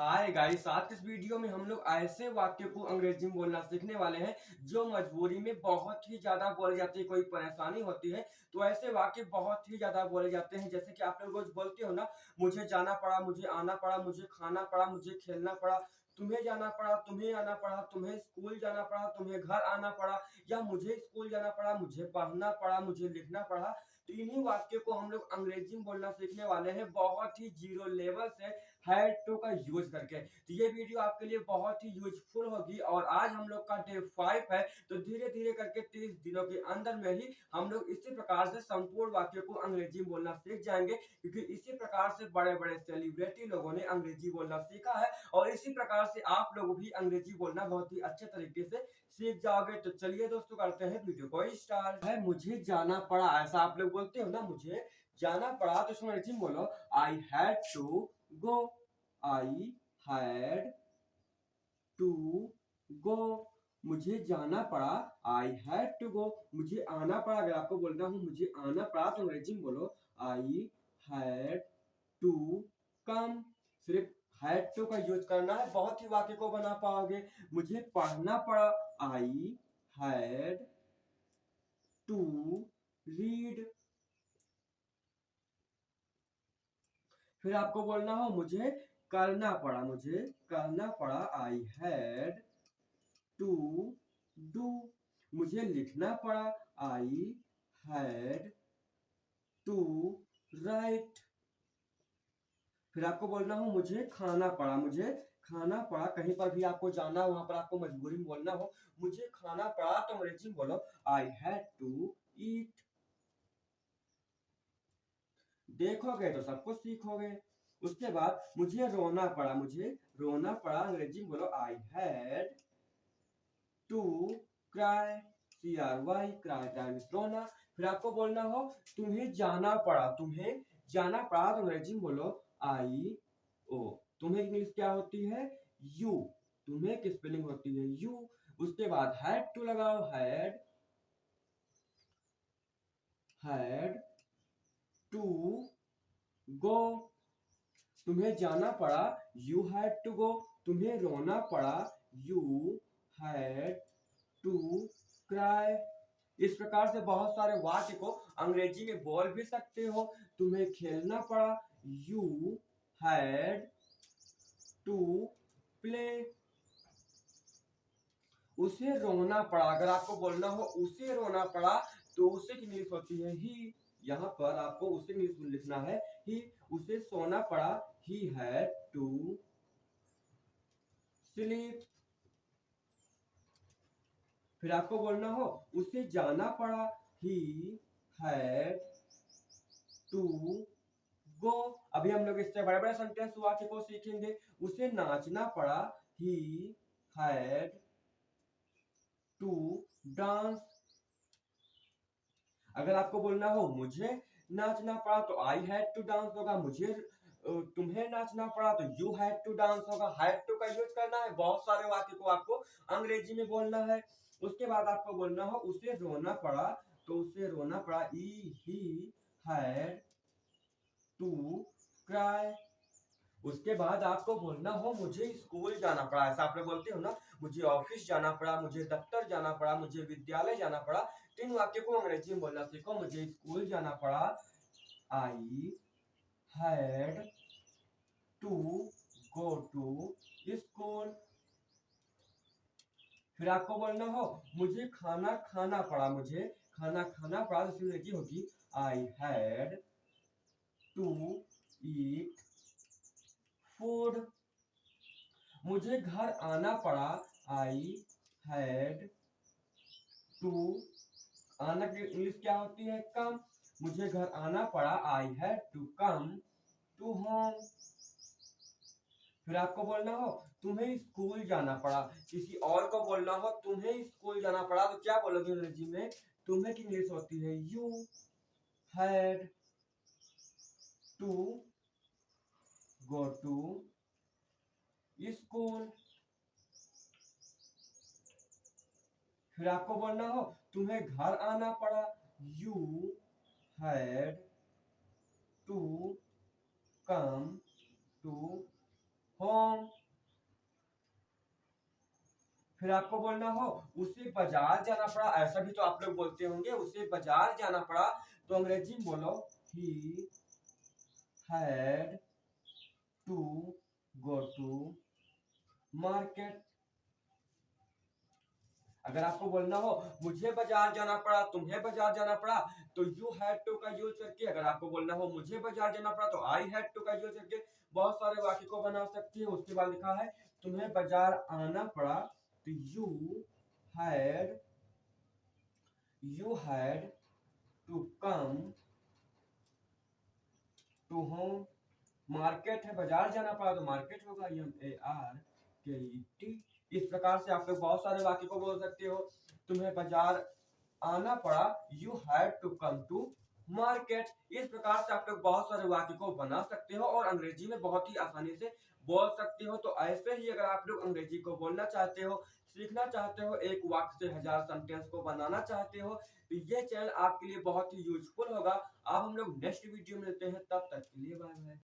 Hi guys, आज के इस वीडियो में हम लोग ऐसे वाक्य को अंग्रेजी में बोलना सीखने वाले हैं जो मजबूरी में बहुत ही ज्यादा बोले जाते हैं। कोई परेशानी होती है तो ऐसे वाक्य बहुत ही ज्यादा बोले जाते हैं। जैसे कि आप लोग रोज बोलते हो ना, मुझे जाना पड़ा, मुझे आना पड़ा, मुझे खाना पड़ा, मुझे खेलना पड़ा, तुम्हें जाना पड़ा, तुम्हें आना पड़ा, तुम्हें स्कूल जाना पड़ा, तुम्हें घर आना पड़ा, या मुझे स्कूल जाना पड़ा, मुझे पढ़ना पड़ा, मुझे लिखना पड़ा। तो इन्हीं वाक्य को हम लोग अंग्रेजी में बोलना सीखने वाले हैं बहुत ही जीरो लेवल से हैड टू का यूज करके। तो ये वीडियो आपके लिए बहुत ही यूजफुल होगी। और आज हम लोग का डे 5 है, तो धीरे धीरे करके 30 दिनों के अंदर में ही हम लोग इसी प्रकार से संपूर्ण वाक्य को अंग्रेजी में बोलना सीख जाएंगे, क्योंकि इसी प्रकार से बड़े बड़े सेलिब्रिटी लोगों ने अंग्रेजी बोलना सीखा है और इसी प्रकार से आप लोग भी अंग्रेजी बोलना बहुत ही अच्छे तरीके से सीख जाओगे। तो चलिए दोस्तों, करते हैं वीडियो को स्टार्ट। है मुझे जाना पड़ा, ऐसा आप लोग बोलते हो ना, मुझे जाना पड़ा, तो इसमें अंग्रेजी में बोलो I had to go. I had to go, मुझे जाना पड़ा, आई हैड टू गो। मुझे आना पड़ा, अगर आपको बोलना हो मुझे आना पड़ा तो अंग्रेजी में बोलो आई हैड टू कम। सिर्फ हैड टू का यूज करना है, बहुत ही वाक्य को बना पाओगे। मुझे पढ़ना पड़ा, आई हैड टू रीड। फिर आपको बोलना हो मुझे करना पड़ा, मुझे करना पड़ा, आई हैड टू डू। मुझे लिखना पड़ा, आई हैड टू राइट। फिर आपको बोलना हो मुझे खाना पड़ा, मुझे खाना पड़ा, कहीं पर भी आपको जाना हो, वहां पर आपको मजबूरी में बोलना हो मुझे खाना पड़ा, तो अंग्रेजी में बोलो आई हैड टू ईट। देखोगे तो सब कुछ सीखोगे। उसके बाद मुझे रोना पड़ा, मुझे रोना पड़ा, अंग्रेजी में बोलो I had to cry. CRY, cry times रोना। फिर आपको बोलना हो तुम्हें जाना पड़ा, तुम्हें जाना पड़ा, तो अंग्रेजी में बोलो आई ओ। तुम्हें इंग्लिश क्या होती है? यू। तुम्हें की स्पेलिंग होती है यू। उसके बाद हैड टू लगाओ, हैड टू गो। तुम्हें जाना पड़ा, यू हैड टू गो। तुम्हें रोना पड़ा, यू हैड टू क्राई। इस प्रकार से बहुत सारे वाक्य को अंग्रेजी में बोल भी सकते हो। तुम्हें खेलना पड़ा, यू हैड टू प्ले। उसे रोना पड़ा, अगर आपको बोलना हो उसे रोना पड़ा तो उसे की इंग्लिश होती है ही। यहाँ पर आपको उसे इंग्लिश में लिखना है ही। उसे सोना पड़ा, ही हैड टू स्लीप। फिर आपको बोलना हो उसे जाना पड़ा, ही हैड टू गो। अभी हम लोग इससे बड़े बड़े सेंटेंस वाक्य को सीखेंगे। उसे नाचना पड़ा, ही हैड टू डांस। अगर आपको बोलना हो मुझे नाचना पड़ा तो आई हैड टू डांस होगा। मुझे तुम्हें नाचना पड़ा तो यू हैड टू डांस होगा। हैड टू का यूज करना है, बहुत सारे वाक्य को आपको अंग्रेजी में बोलना है। उसके बाद आपको बोलना हो उसे रोना पड़ा, तो उसे रोना पड़ा, ही हैड टू क्राई। उसके बाद आपको बोलना हो मुझे स्कूल जाना पड़ा, ऐसा आप लोग बोलते हो ना, मुझे ऑफिस जाना पड़ा, मुझे दफ्तर जाना पड़ा, मुझे विद्यालय जाना पड़ा। तीन वाक्य को अंग्रेजी में बोलना सीखो। मुझे स्कूल जाना पड़ा, I had to go to school. फिर आपको बोलना हो मुझे खाना खाना पड़ा, मुझे खाना खाना पड़ा, तो अंग्रेजी होगी I had to eat food. मुझे घर आना पड़ा, आई हैड टू, आना की इंग्लिश क्या होती है? कम। मुझे घर आना पड़ा, I had to come to home. फिर आपको बोलना हो तुम्हें स्कूल जाना पड़ा, किसी और को बोलना हो तुम्हें स्कूल जाना पड़ा, तो क्या बोलोगे अंग्रेजी में? तुम्हें की इंग्लिश होती है you had to go to school. फिर आपको बोलना हो तुम्हें घर आना पड़ा, you had to come to home. फिर आपको बोलना हो उसे बाजार जाना पड़ा, ऐसा भी तो आप लोग बोलते होंगे, उसे बाजार जाना पड़ा, तो अंग्रेजी में बोलो he had to go to market. अगर आपको बोलना हो मुझे बाजार जाना पड़ा, तुम्हें बाजार जाना पड़ा, तो यू हैड टू का यूज करके, अगर आपको बोलना हो मुझे बाजार जाना पड़ा, तो आई हैड टू का यूज करके बहुत सारे वाक्य को बना सकती है। उसके बाद लिखा है तुम्हें बाजार आना पड़ा, तो had you had to come to home. Market है, बाजार जाना पड़ा तो मार्केट होगा, MARKET। इस प्रकार से आप लोग बहुत सारे वाक्य को बोल सकते हो। तुम्हें बाजार आना पड़ा, you had to come to market. इस प्रकार से आप लोग बहुत सारे वाक्य को बना सकते हो और अंग्रेजी में बहुत ही आसानी से बोल सकते हो। तो ऐसे ही अगर आप लोग अंग्रेजी को बोलना चाहते हो, सीखना चाहते हो, एक वाक्य से 1000 सेंटेंस को बनाना चाहते हो, तो ये चैनल आपके लिए बहुत ही यूजफुल होगा। अब हम लोग नेक्स्ट वीडियो मिलते हैं, तब तक के लिए बाय बाय।